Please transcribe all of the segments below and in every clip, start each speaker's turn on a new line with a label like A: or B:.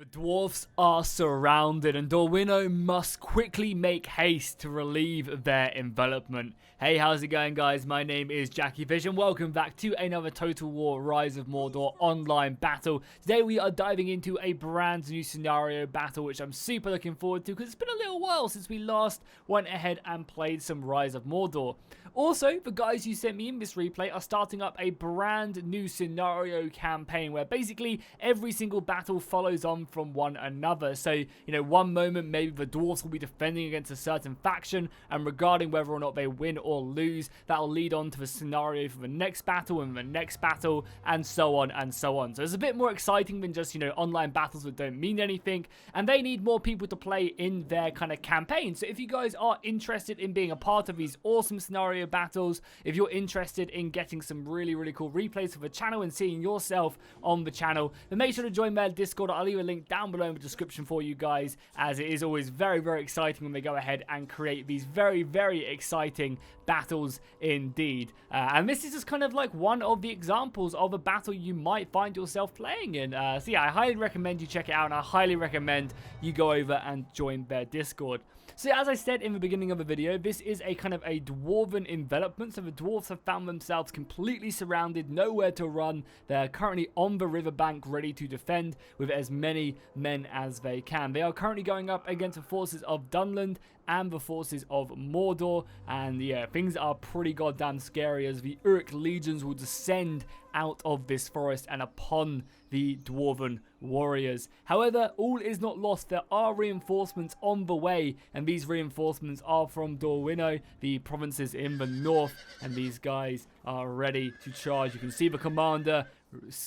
A: The dwarfs are surrounded and Dorwino must quickly make haste to relieve their envelopment. Hey, how's it going, guys? My name is Jackie Fish and welcome back to another Total War Rise of Mordor online battle. Today we are diving into a brand new scenario battle which I'm super looking forward to because it's been a little while since we last went ahead and played some Rise of Mordor. Also, the guys who sent me in this replay are starting up a brand new scenario campaign where basically every single battle follows on from one another. So, you know, one moment maybe the dwarves will be defending against a certain faction, and regarding whether or not they win or lose, that'll lead on to the scenario for the next battle and the next battle, and so on and so on. So it's a bit more exciting than just, you know, online battles that don't mean anything, and they need more people to play in their kind of campaign. So if you guys are interested in being a part of these awesome scenario battles, if you're interested in getting some really cool replays for the channel and seeing yourself on the channel, then make sure to join their Discord. I'll leave a link down below in the description for you guys, as it is always very exciting when they go ahead and create these very exciting battles indeed. And this is just kind of like one of the examples of a battle you might find yourself playing in. So yeah, I highly recommend you check it out, and I highly recommend you go over and join their Discord. So as I said in the beginning of the video, this is a kind of a dwarven envelopment. So the dwarves have found themselves completely surrounded, nowhere to run. They're currently on the riverbank ready to defend with as many men as they can. They are currently going up against the forces of Dunland and the forces of Mordor, and yeah, things are pretty goddamn scary as the Uruk legions will descend out of this forest and upon the dwarven warriors. However, all is not lost. There are reinforcements on the way, and these reinforcements are from Dorwino, the provinces in the north, and these guys are ready to charge. You can see the commander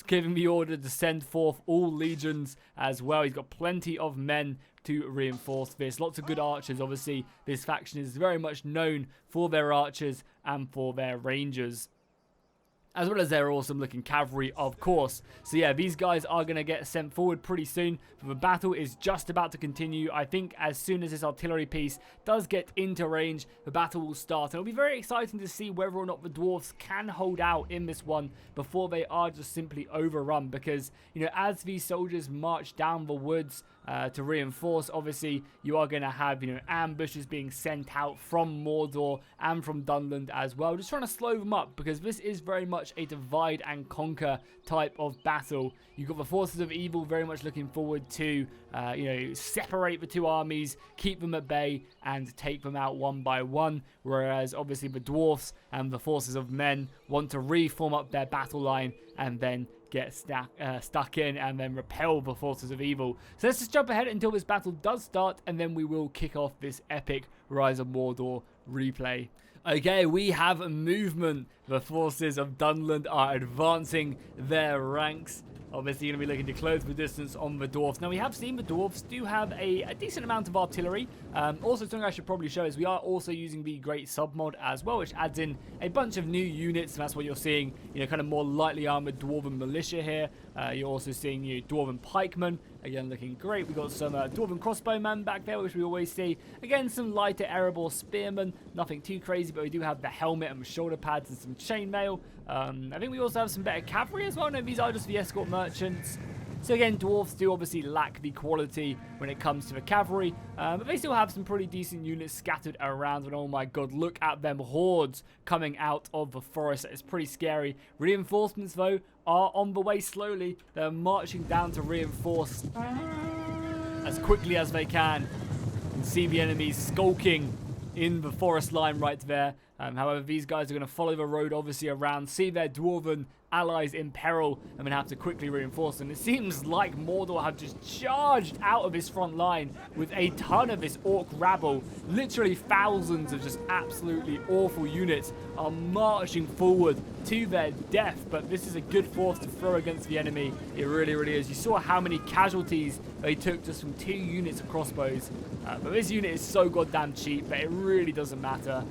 A: giving the order to send forth all legions as well. He's got plenty of men to reinforce this. Lots of good archers. Obviously, this faction is very much known for their archers and for their rangers, as well as their awesome looking cavalry, of course. So yeah, these guys are going to get sent forward pretty soon. But the battle is just about to continue. I think as soon as this artillery piece does get into range, the battle will start. And it'll be very exciting to see whether or not the dwarves can hold out in this one before they are just simply overrun. Because, you know, as these soldiers march down the woods to reinforce, obviously you are going to have, you know, ambushes being sent out from Mordor and from Dunland as well, just trying to slow them up, because this is very much a divide and conquer type of battle. You've got the forces of evil very much looking forward to you know, separate the two armies, keep them at bay and take them out one by one, whereas obviously the dwarfs and the forces of men want to reform up their battle line and then get stuck in and then repel the forces of evil. So let's just jump ahead until this battle does start, and then we will kick off this epic Rise of Mordor replay. Okay, we have movement. The forces of Dunland are advancing their ranks. Obviously, going to be looking to close the distance on the dwarfs. Now, we have seen the dwarfs do have a decent amount of artillery. Also, something I should probably show is we are also using the Great Submod as well, which adds in a bunch of new units. And that's what you're seeing, you know, kind of more lightly armored dwarven militia here. You're also seeing, you know, dwarven pikemen. Again, looking great. We've got some dwarven crossbowmen back there, which we always see. Again, some lighter Erebor spearmen. Nothing too crazy, but we do have the helmet and the shoulder pads and some chainmail. I think we also have some better cavalry as well. No, these are just the escort merchants. So again, dwarves do obviously lack the quality when it comes to the cavalry, but they still have some pretty decent units scattered around. And oh my god, look at them hordes coming out of the forest. It's pretty scary. Reinforcements, though, are on the way slowly. They're marching down to reinforce as quickly as they can. You can see the enemies skulking in the forest line right there. However, these guys are going to follow the road obviously around, see their dwarven allies in peril, and then have to quickly reinforce them. It seems like Mordor have just charged out of this front line with a ton of this orc rabble. Literally thousands of just absolutely awful units are marching forward to their death, but this is a good force to throw against the enemy. It really is. You saw how many casualties they took just from 2 units of crossbows, but this unit is so goddamn cheap that it really doesn't matter.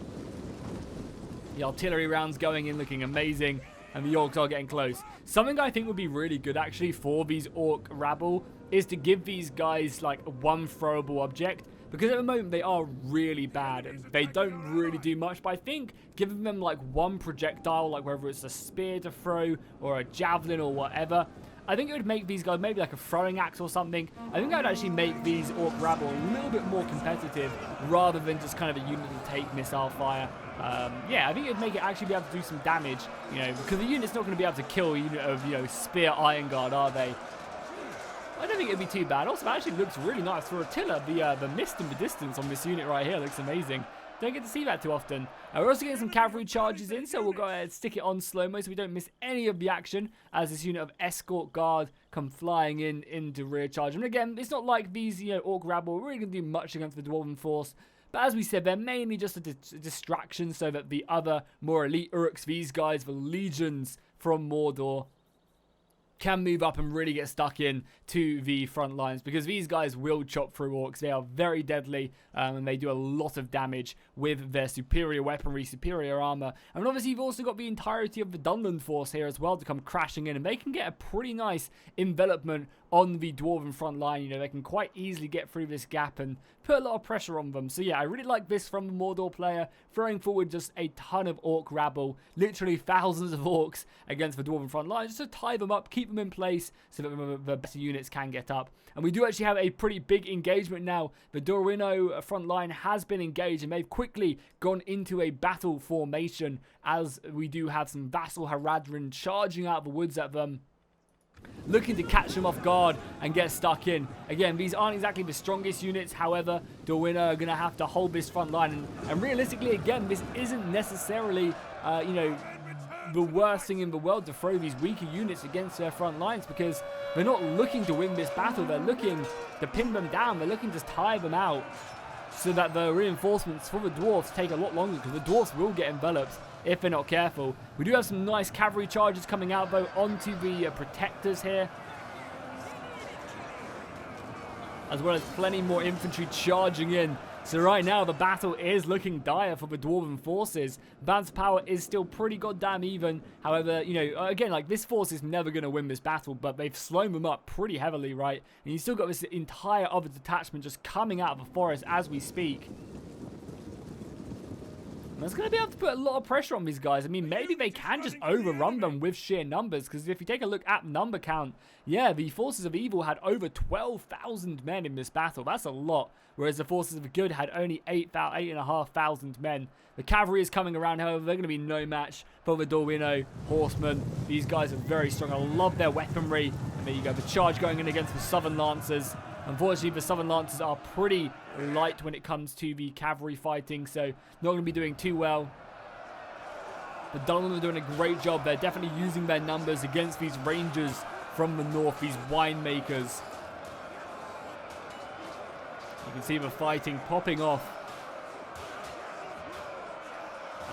A: The artillery rounds going in looking amazing, and the orcs are getting close. Something I think would be really good actually for these orc rabble is to give these guys like one throwable object, because at the moment they are really bad and they don't really do much. But I think giving them like one projectile, like whether it's a spear to throw or a javelin or whatever, I think it would make these guys maybe like a throwing axe or something. I think that would actually make these Orc Rabble a little bit more competitive rather than just kind of a unit to take missile fire. Yeah, I think it'd make it actually be able to do some damage, you know, because the unit's not going to be able to kill a unit of, you know, Spear Iron Guard, are they? I don't think it'd be too bad. Also, it actually looks really nice for Attila. The mist in the distance on this unit right here looks amazing. Don't get to see that too often. We're also getting some cavalry charges in, so we'll go ahead and stick it on slow-mo so we don't miss any of the action as this unit of escort guard come flying into rear charge. And again, it's not like these, you know, Orc Rabble are really going to do much against the Dwarven force. But as we said, they're mainly just a distraction so that the other more elite Uruks, these guys, the legions from Mordor, can move up and really get stuck in to the front lines, because these guys will chop through orcs. They are very deadly, and they do a lot of damage with their superior weaponry, superior armor. And obviously you've also got the entirety of the Dunland force here as well to come crashing in, and they can get a pretty nice envelopment on the Dwarven front line. You know, they can quite easily get through this gap and put a lot of pressure on them. So yeah, I really like this from the Mordor player, throwing forward just a ton of Orc Rabble, literally thousands of Orcs against the Dwarven front line, just to tie them up, keep them in place so that the better units can get up. And we do actually have a pretty big engagement now. The Dorino front line has been engaged, and they've quickly gone into a battle formation as we do have some Vassal Haradrim charging out of the woods at them, looking to catch them off guard and get stuck in. Again, these aren't exactly the strongest units. However, Dorwino are going to have to hold this front line. And realistically, again, this isn't necessarily, you know, the worst thing in the world to throw these weaker units against their front lines, because they're not looking to win this battle. They're looking to pin them down. They're looking to tire them out so that the reinforcements for the Dwarfs take a lot longer, because the Dwarfs will get enveloped if they're not careful. We do have some nice cavalry charges coming out, though, onto the protectors here, as well as plenty more infantry charging in. So right now, the battle is looking dire for the Dwarven forces. Ban's power is still pretty goddamn even. However, you know, again, like, this force is never going to win this battle, but they've slowed them up pretty heavily, right? And you still got this entire other detachment just coming out of the forest as we speak. That's going to be able to put a lot of pressure on these guys. I mean, maybe they can just overrun them with sheer numbers, because if you take a look at number count, yeah, the forces of evil had over 12,000 men in this battle. That's a lot, whereas the forces of good had only 8,500 men. The cavalry is coming around, however, they're going to be no match for the Dorwino horsemen. These guys are very strong. I love their weaponry. And there you go, the charge going in against the Southern Lancers. Unfortunately, the Southern Lancers are pretty light when it comes to the cavalry fighting, so not going to be doing too well. The Dunland are doing a great job. They're definitely using their numbers against these rangers from the north, these winemakers. You can see the fighting popping off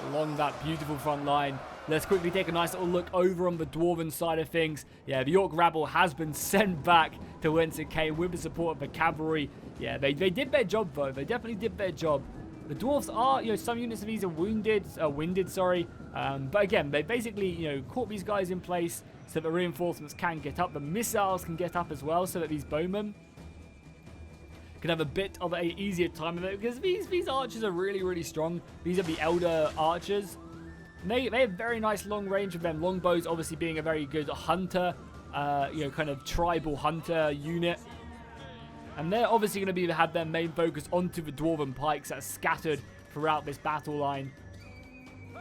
A: along that beautiful front line. Let's quickly take a nice little look over on the Dwarven side of things. Yeah, the Orc Rabble has been sent back to whence it came with the support of the cavalry. Yeah, they did their job, though. They definitely did their job. The Dwarves are, you know, some units of these are winded, sorry. But again, they basically, you know, caught these guys in place so that the reinforcements can get up. The missiles can get up as well, so that these bowmen can have a bit of an easier time of it, because these archers are really, really strong. These are the elder archers. They have very nice long range with them. Longbows obviously being a very good hunter, you know, kind of tribal hunter unit. And they're obviously going to have their main focus onto the Dwarven pikes that are scattered throughout this battle line.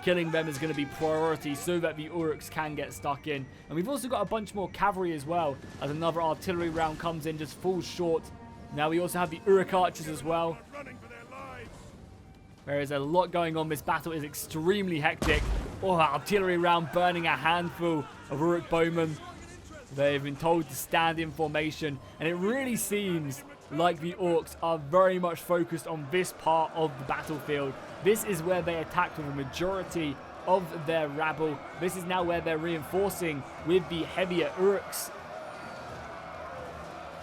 A: Killing them is going to be priority so that the Uruks can get stuck in. And we've also got a bunch more cavalry as well, as another artillery round comes in, just falls short. Now we also have the Uruk archers as well. There is a lot going on. This battle is extremely hectic. Oh, artillery round burning a handful of Uruk bowmen. They've been told to stand in formation, and it really seems like the Orcs are very much focused on this part of the battlefield. This is where they attacked with a majority of their rabble. This is now where they're reinforcing with the heavier Uruks.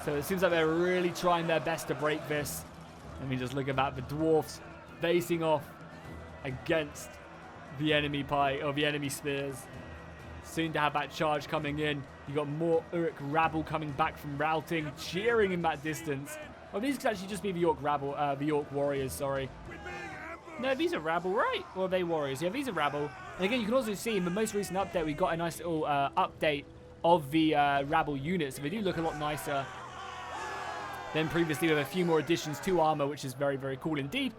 A: So it seems like they're really trying their best to break this. Let me just look at that. The Dwarfs facing off against the enemy pike, or the enemy spears. Soon to have that charge coming in. You got more Uruk rabble coming back from routing, cheering in that distance. Oh, these could actually just be the York rabble, the York warriors, sorry. No, these are rabble, right? Or are they warriors? Yeah, these are rabble. And again, you can also see in the most recent update, we got a nice little update of the rabble units. So they do look a lot nicer than previously, with a few more additions to armor, which is very, very cool indeed.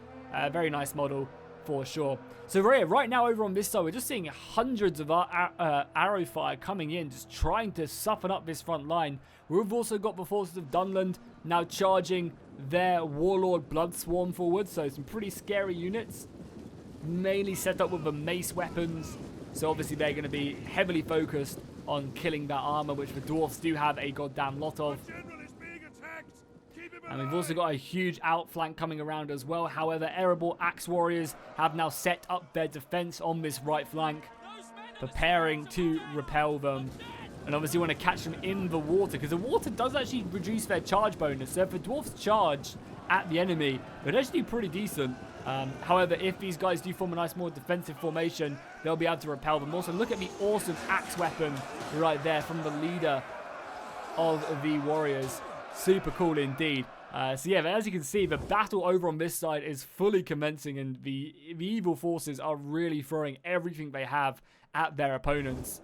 A: Very nice model for sure. So right now over on this side, we're just seeing hundreds of arrow fire coming in, just trying to soften up this front line. We've also got the forces of Dunland now charging their Warlord Blood Swarm forward, so some pretty scary units, mainly set up with the mace weapons. So obviously they're going to be heavily focused on killing that armor, which the dwarfs do have a goddamn lot of. And we've also got a huge outflank coming around as well. However, Erebor Axe Warriors have now set up their defense on this right flank, preparing to repel them. And obviously want to catch them in the water, because the water does actually reduce their charge bonus. So if the dwarfs charge at the enemy, it would actually be pretty decent. However, if these guys do form a nice, more defensive formation, they'll be able to repel them. Also, look at the awesome axe weapon right there from the leader of the warriors. Super cool indeed. So yeah, as you can see, the battle over on this side is fully commencing, and the evil forces are really throwing everything they have at their opponents.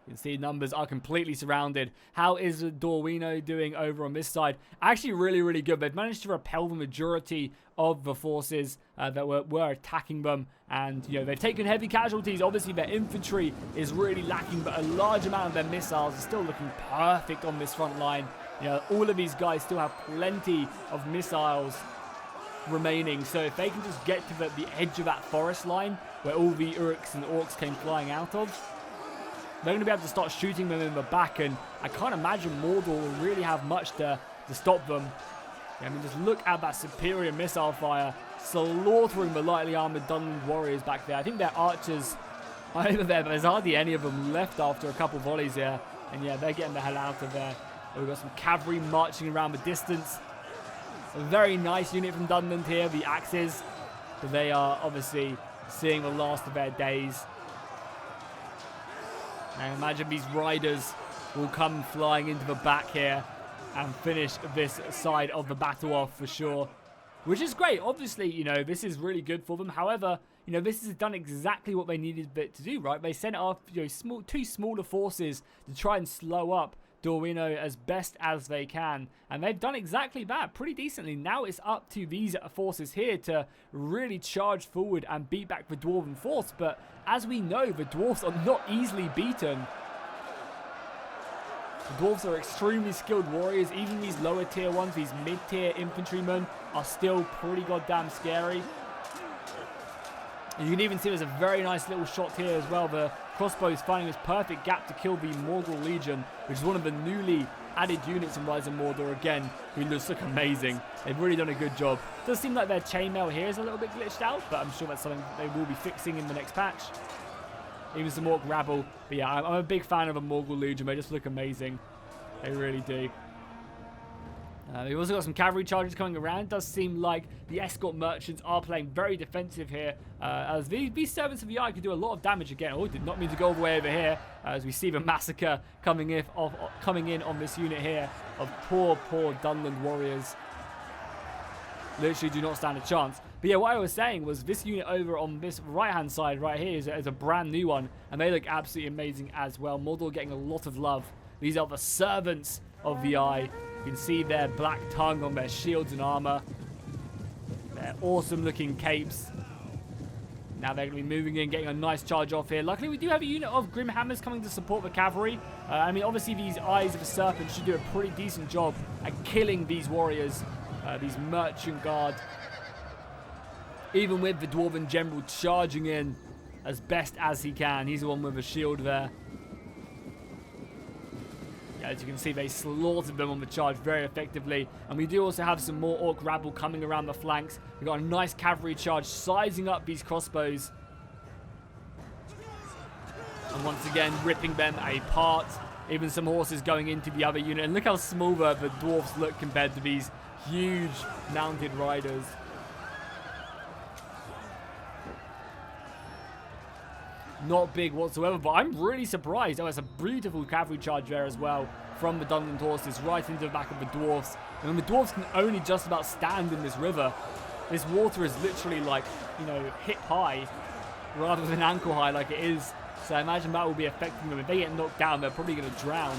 A: You can see numbers are completely surrounded. How is Dorwino doing over on this side? Actually really, really good. They've managed to repel the majority of the forces that were attacking them. And, you know, they've taken heavy casualties. Obviously, their infantry is really lacking, but a large amount of their missiles are still looking perfect on this front line. You know, all of these guys still have plenty of missiles remaining. So if they can just get to the edge of that forest line where all the Uruks and Orcs came flying out of, they're going to be able to start shooting them in the back, and I can't imagine Mordor will really have much to stop them. I mean, just look at that superior missile fire, slaughtering the lightly armored Dunland warriors back there. I think their archers are over there, but there's hardly any of them left after a couple volleys here. And yeah, they're getting the hell out of there. We've got some cavalry marching around the distance. A very nice unit from Dunland here, the Axes. But they are obviously seeing the last of their days. I imagine these riders will come flying into the back here and finish this side of the battle off for sure. Which is great. Obviously, you know, this is really good for them. However, you know, this has done exactly what they needed it to do, right? They sent off, you know, two smaller forces to try and slow up Dorwino as best as they can. And they've done exactly that pretty decently. Now it's up to these forces here to really charge forward and beat back the Dwarven force. But as we know, the Dwarfs are not easily beaten. The Dwarves are extremely skilled warriors. Even these lower tier ones, these mid-tier infantrymen, are still pretty goddamn scary. You can even see there's a very nice little shot here as well. The crossbow is finding this perfect gap to kill the Mordor Legion, which is one of the newly added units in Rise of Mordor again, who looks like amazing. They've really done a good job. Does seem like their chainmail here is a little bit glitched out, but I'm sure that's something they will be fixing in the next patch. Even some Orc rabble. But yeah, I'm a big fan of the Mordor Legion. They just look amazing. They really do. We've also got some cavalry charges coming around. It does seem like the escort merchants are playing very defensive here, as these servants of the eye could do a lot of damage again. Oh, did not mean to go all the way over here, as we see the massacre coming in on this unit here of poor Dunland warriors. Literally do not stand a chance. But yeah, what I was saying was this unit over on this right-hand side right here is a brand new one, and they look absolutely amazing as well. Mordor getting a lot of love. These are the servants of the eye. You can see their black tongue on their shields and armor. Their awesome looking capes. Now they're going to be moving in, getting a nice charge off here. Luckily, we do have a unit of Grim Hammers coming to support the cavalry. I mean, obviously, these Eyes of a Serpent should do a pretty decent job at killing these warriors, these merchant guard. Even with the Dwarven General charging in as best as he can. He's the one with a shield there. As you can see, they slaughtered them on the charge very effectively. And we do also have some more Orc rabble coming around the flanks. We've got a nice cavalry charge sizing up these crossbows. And once again, ripping them apart. Even some horses going into the other unit. And look how small the dwarfs look compared to these huge mounted riders. Not big whatsoever, but I'm really surprised. Oh, it's a beautiful cavalry charge there as well from the Dunland horses right into the back of the dwarfs. And the dwarfs can only just about stand in this river. This water is literally like, you know, hip high rather than ankle high like it is So I imagine that will be affecting them. If they get knocked down, they're probably going to drown,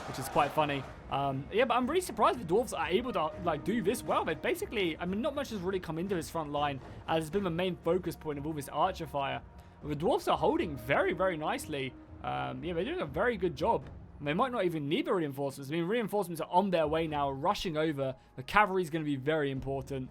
A: which is quite funny. Yeah, but I'm really surprised the Dwarves are able to like do this well. They basically, I mean, not much has really come into his front line, as it's been the main focus point of all this archer fire. But the Dwarves are holding very, very nicely. Yeah, they're doing a very good job. They might not even need the reinforcements. I mean, reinforcements are on their way now, rushing over. The cavalry is going to be very important.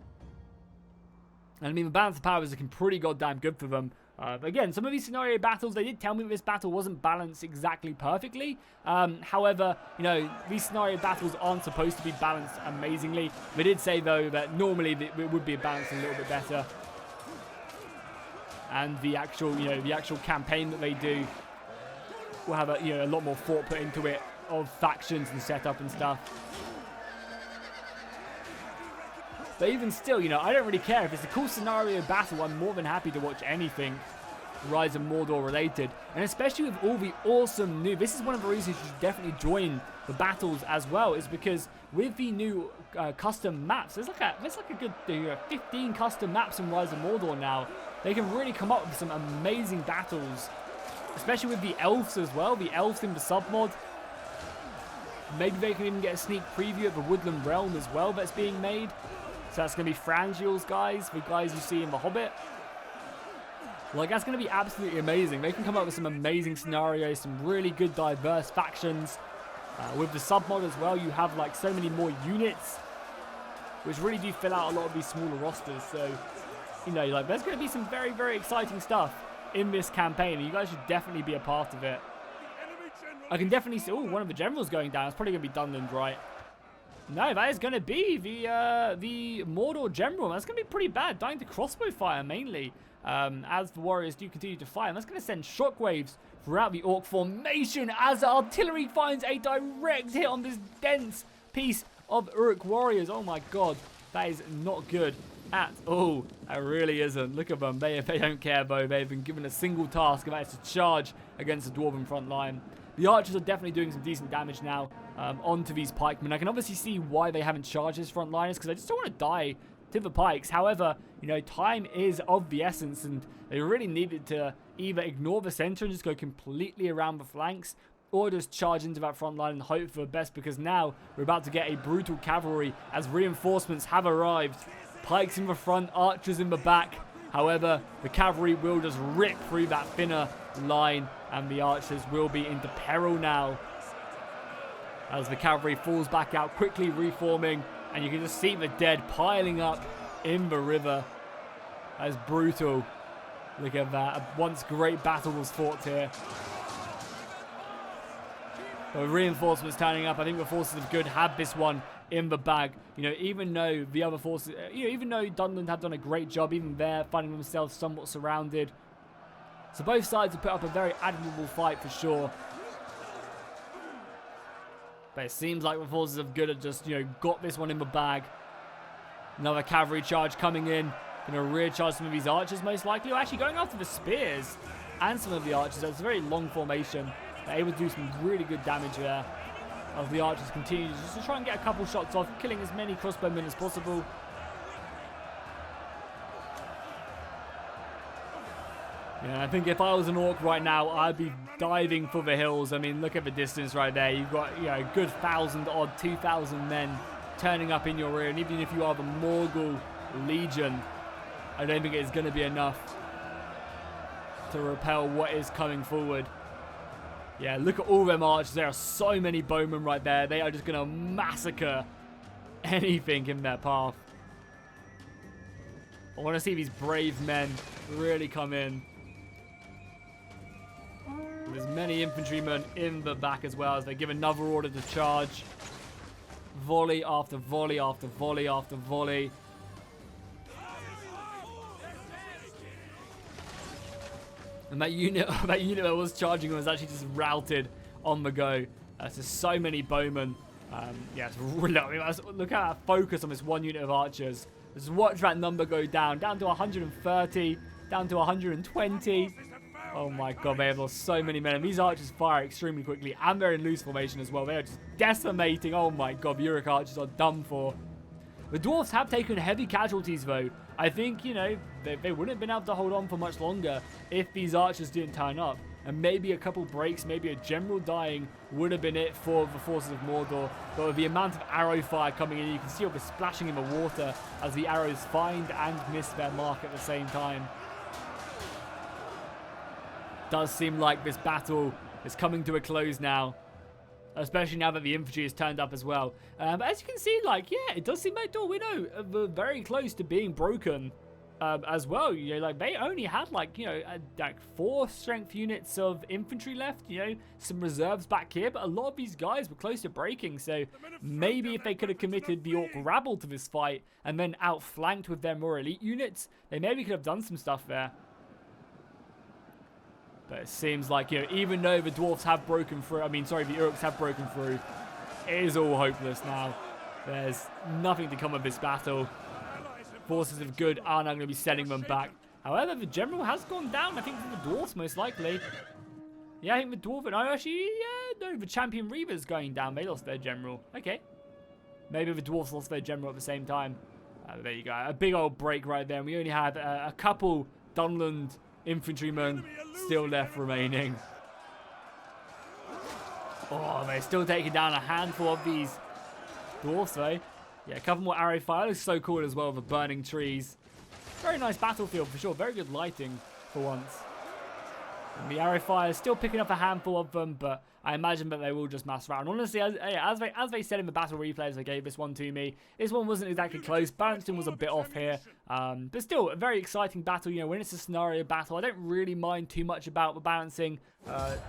A: And I mean, the balance of power is looking pretty goddamn good for them. But again, some of these scenario battles, they did tell me that this battle wasn't balanced exactly perfectly. However, you know, these scenario battles aren't supposed to be balanced amazingly. They did say, though, that normally it would be balanced a little bit better. And the actual, you know, the actual campaign that they do will have a, you know, a lot more thought put into it of factions and setup and stuff. But even still, you know, I don't really care. If it's a cool scenario battle, I'm more than happy to watch anything Rise of Mordor related. And especially with all the awesome new... This is one of the reasons you should definitely join the battles as well, is because with the new custom maps, there's like a good 15 custom maps in Rise of Mordor now. They can really come up with some amazing battles, especially with the elves as well. The elves in the submod. Maybe they can even get a sneak preview of the Woodland Realm as well that's being made. So that's going to be Frangiel's guys, the guys you see in The Hobbit. Like, that's going to be absolutely amazing. They can come up with some amazing scenarios, some really good diverse factions. With the submod as well, you have like so many more units, which really do fill out a lot of these smaller rosters. So, you know, like, there's going to be some very, very exciting stuff in this campaign, and you guys should definitely be a part of it. I can definitely see... Oh, one of the generals going down. It's probably going to be Dunland, right? No, that is going to be the Mordor general. That's going to be pretty bad, dying to crossbow fire mainly, as the warriors do continue to fire. And that's going to send shockwaves throughout the Orc formation as the artillery finds a direct hit on this dense piece of Uruk warriors. Oh my god, that is not good at all. That really isn't. Look at them. They don't care, though. They've been given a single task, and that is to charge against the Dwarven front line. The archers are definitely doing some decent damage now onto these pikemen. I can obviously see why they haven't charged his front liners, because they just don't want to die to the pikes. However, you know, time is of the essence, and they really needed to either ignore the center and just go completely around the flanks, or just charge into that front line and hope for the best, because now we're about to get a brutal cavalry as reinforcements have arrived. Pikes in the front, archers in the back. However, the cavalry will just rip through that thinner line, and the archers will be into peril now as the cavalry falls back out, quickly reforming, and you can just see the dead piling up in the river. That's brutal. Look at that. A once great battle was fought here. The reinforcements turning up. I think the forces of good have this one in the bag. You know, even though the other forces, you know, even though Dunland have done a great job, even there, finding themselves somewhat surrounded. So both sides have put up a very admirable fight for sure. But it seems like the forces of good have just, you know, got this one in the bag. Another cavalry charge coming in. Going to recharge some of these archers most likely. Or actually going after the spears and some of the archers. So it's a very long formation. They're able to do some really good damage there. As the archers continue just to try and get a couple shots off, killing as many crossbowmen as possible. Yeah, I think if I was an orc right now, I'd be diving for the hills. I mean, look at the distance right there. You've got, you know, a good 1,000 odd, 2,000 men turning up in your rear. And even if you are the Morgul Legion, I don't think it's going to be enough to repel what is coming forward. Yeah, look at all them archers. There are so many bowmen right there. They are just going to massacre anything in their path. I want to see these brave men really come in. There's many infantrymen in the back as well as they give another order to charge. Volley after volley after volley after volley. And that unit that was charging was actually just routed on the go. There's just so many bowmen. Yeah, it's really, I mean, look at that focus on this one unit of archers. Just watch that number go down to 130, down to 120. Oh my god, they have lost so many men. And these archers fire extremely quickly, and they're in loose formation as well. They are just decimating. Oh my god, the Uruk archers are done for. The dwarves have taken heavy casualties though. I think, you know, they wouldn't have been able to hold on for much longer if these archers didn't turn up. and maybe a couple breaks, maybe a general dying would have been it for the forces of Mordor. But with the amount of arrow fire coming in, you can see all the splashing in the water as the arrows find and miss their mark at the same time. Does seem like this battle is coming to a close now, especially now that the infantry has turned up as well. But as you can see, like, yeah, it does seem like Dorwino were very close to being broken as well. You know, like, they only had, like, you know, like 4 strength units of infantry left, you know, some reserves back here, but a lot of these guys were close to breaking. So maybe if they could have committed the Orc rabble to this fight and then outflanked with their more elite units, they maybe could have done some stuff there. But it seems like, you know, even though the Dwarfs have broken through, I mean, sorry, the Orcs have broken through, it is all hopeless now. There's nothing to come of this battle. Forces of good are now going to be sending them back. However, the general has gone down, I think, for the Dwarfs, most likely. Yeah, I think the Dwarf, and I actually, yeah, no, the Champion Reaver's going down. They lost their general. Okay. Maybe the Dwarfs lost their general at the same time. There you go. A big old break right there. And we only have a couple Dunland infantrymen still left remaining. Oh, they're still taking down a handful of these Dwarfs, though. Yeah, a couple more arrow fire. Looks so cool as well, the burning trees. Very nice battlefield for sure. Very good lighting for once. And the arrow fire is still picking up a handful of them, but I imagine that they will just mass around. Honestly, as they said in the battle replays, they gave this one to me. This one wasn't exactly close. Balancing was a bit off here. But still, a very exciting battle. You know, when it's a scenario battle, I don't really mind too much about the balancing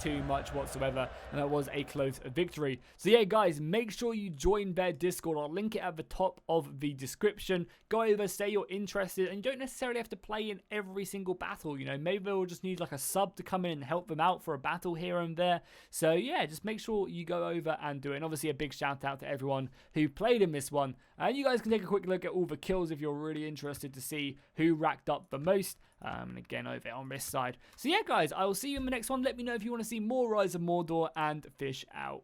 A: too much whatsoever. And that was a close victory. So yeah, guys, make sure you join their Discord. I'll link it at the top of the description. Go over, say you're interested, and you don't necessarily have to play in every single battle. You know, maybe they'll just need like a sub to come in and help them out for a battle here and there. So yeah, just make sure you go over and do it. And obviously a big shout out to everyone who played in this one. And you guys can take a quick look at all the kills if you're really interested to see who racked up the most. And again, over on this side. So yeah, guys, I will see you in the next one. Let me know if you want to see more Rise of Mordor, and fish out.